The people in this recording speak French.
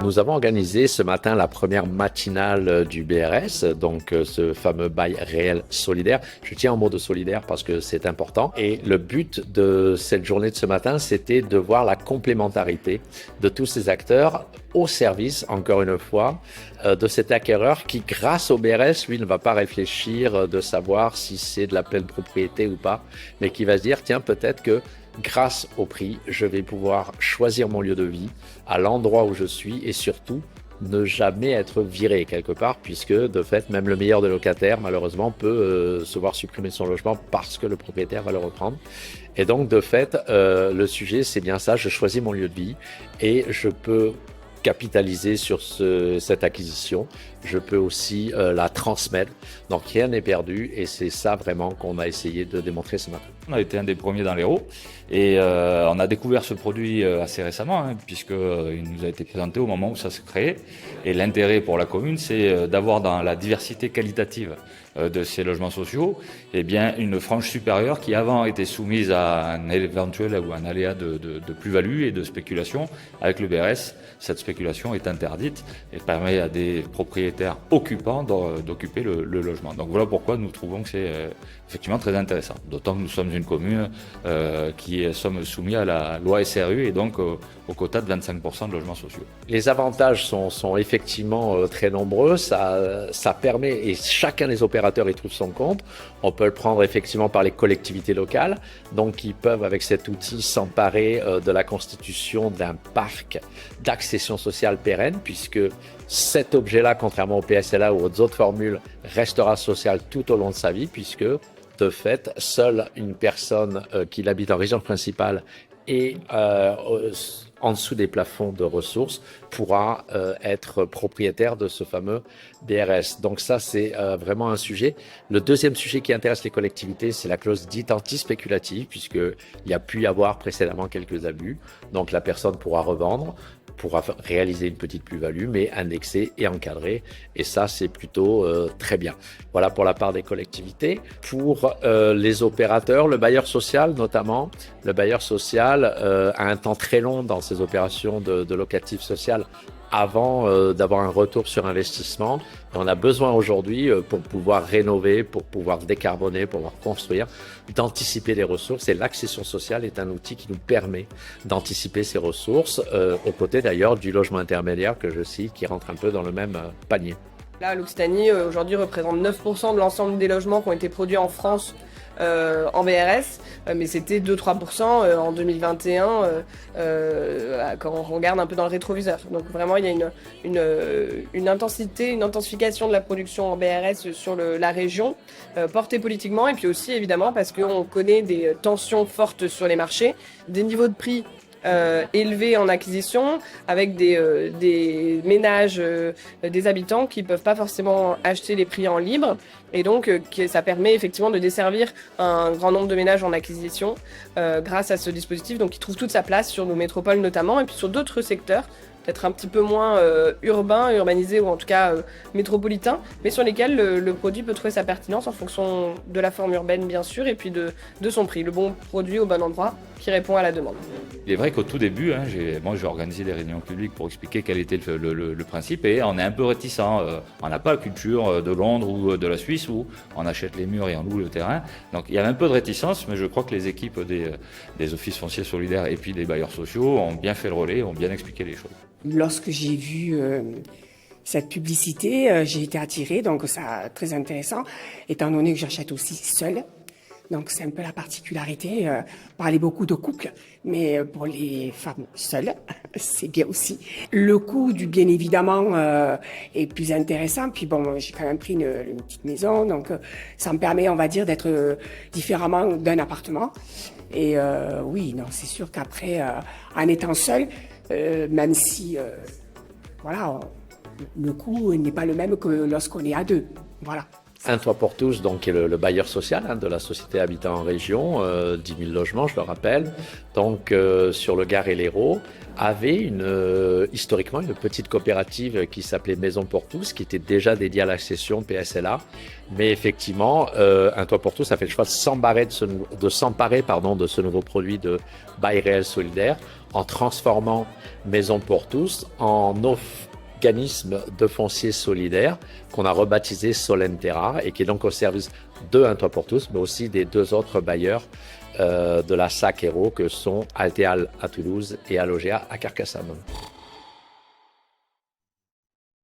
Nous avons organisé ce matin la première matinale du BRS, donc ce fameux bail réel solidaire. Je tiens au mot de solidaire parce que c'est important. Et le but de cette journée de ce matin, c'était de voir la complémentarité de tous ces acteurs au service, encore une fois, de cet acquéreur qui, grâce au BRS, lui, ne va pas réfléchir de savoir si c'est de la pleine propriété ou pas, mais qui va se dire, tiens, peut-être que grâce au prix, je vais pouvoir choisir mon lieu de vie à l'endroit où je suis et surtout ne jamais être viré quelque part puisque de fait même le meilleur des locataires malheureusement peut se voir supprimer son logement parce que le propriétaire va le reprendre. Et donc de fait le sujet c'est bien ça, je choisis mon lieu de vie et je peux capitaliser sur cette acquisition, je peux aussi la transmettre, donc rien n'est perdu et c'est ça vraiment qu'on a essayé de démontrer ce matin. On a été un des premiers dans l'Hérault et on a découvert ce produit assez récemment puisqu'il nous a été présenté au moment où ça s'est créé et l'intérêt pour la commune c'est d'avoir dans la diversité qualitative de ces logements sociaux eh bien, une frange supérieure qui avant était soumise à un éventuel ou un aléa de plus-value et de spéculation. Avec le BRS, cette spéculation est interdite et permet à des propriétaires occupants d'occuper le logement. Donc voilà pourquoi nous trouvons que c'est effectivement très intéressant. D'autant que nous sommes une commune qui sommes soumis à la loi SRU et donc au quota de 25% de logements sociaux. Les avantages sont effectivement très nombreux. Ça permet, et chacun des opérateurs y trouve son compte. On peut le prendre effectivement par les collectivités locales, donc qui peuvent avec cet outil s'emparer de la constitution d'un parc d'accession sociale pérenne, puisque cet objet-là, contrairement au PSLA ou aux autres formules, restera social tout au long de sa vie, puisque de fait, seule une personne qui habite en résidence principale et en dessous des plafonds de ressources pourra être propriétaire de ce fameux BRS. Donc ça, c'est vraiment un sujet. Le deuxième sujet qui intéresse les collectivités, c'est la clause dite anti-spéculative, puisqu'il y a pu y avoir précédemment quelques abus. Donc la personne pourra revendre, pourra réaliser une petite plus-value, mais indexée et encadrée. Et ça, c'est plutôt très bien. Voilà pour la part des collectivités. Pour les opérateurs, le bailleur social notamment, le bailleur social a un temps très long dans ces opérations de locatif social avant d'avoir un retour sur investissement. Et on a besoin aujourd'hui, pour pouvoir rénover, pour pouvoir décarboner, pour pouvoir construire, d'anticiper les ressources. Et l'accession sociale est un outil qui nous permet d'anticiper ces ressources, aux côtés d'ailleurs du logement intermédiaire que je cite, qui rentre un peu dans le même panier. Là, l'Occitanie, aujourd'hui, représente 9% de l'ensemble des logements qui ont été produits en France en BRS, mais c'était 2-3% en 2021 quand on regarde un peu dans le rétroviseur. Donc vraiment, il y a une intensité, une intensification de la production en BRS sur la région, portée politiquement, et puis aussi évidemment parce qu'on connaît des tensions fortes sur les marchés, des niveaux de prix élevés en acquisition, avec des ménages, des habitants qui peuvent pas forcément acheter les prix en libre, et donc ça permet effectivement de desservir un grand nombre de ménages en acquisition grâce à ce dispositif, donc qui trouve toute sa place sur nos métropoles notamment, et puis sur d'autres secteurs peut-être un petit peu moins urbanisés ou en tout cas métropolitains, mais sur lesquels le produit peut trouver sa pertinence en fonction de la forme urbaine bien sûr, et puis de son prix, le bon produit au bon endroit qui répond à la demande. Il est vrai qu'au tout début, j'ai organisé des réunions publiques pour expliquer quel était le principe et on est un peu réticent. On n'a pas la culture de Londres ou de la Suisse où on achète les murs et on loue le terrain. Donc il y a un peu de réticence, mais je crois que les équipes des offices fonciers solidaires et puis des bailleurs sociaux ont bien fait le relais, ont bien expliqué les choses. Lorsque j'ai vu cette publicité, j'ai été attirée, donc c'est très intéressant, étant donné que j'achète aussi seule. Donc c'est un peu la particularité. Parler beaucoup de couples, mais pour les femmes seules, c'est bien aussi. Le coût du bien évidemment est plus intéressant. Puis bon, j'ai quand même pris une petite maison, donc ça me permet, on va dire, d'être différemment d'un appartement. Et oui, non, c'est sûr qu'après, en étant seule, même si, voilà, le coût n'est pas le même que lorsqu'on est à deux. Voilà. Un toit pour tous, donc, qui est le bailleur social de la société Habitat en région, 10 000 logements, je le rappelle, donc sur le Gard et l'Hérault, avait historiquement une petite coopérative qui s'appelait Maison pour tous, qui était déjà dédiée à l'accession PSLA. Mais effectivement, un toit pour tous a fait le choix de s'emparer de ce nouveau produit de bail réel solidaire en transformant Maison pour tous en organisme de foncier solidaire qu'on a rebaptisé Solenterra et qui est donc au service de Un Toit pour tous, mais aussi des 2 autres bailleurs de la SAC Hérault que sont Altéal à Toulouse et Alogéa à Carcassonne.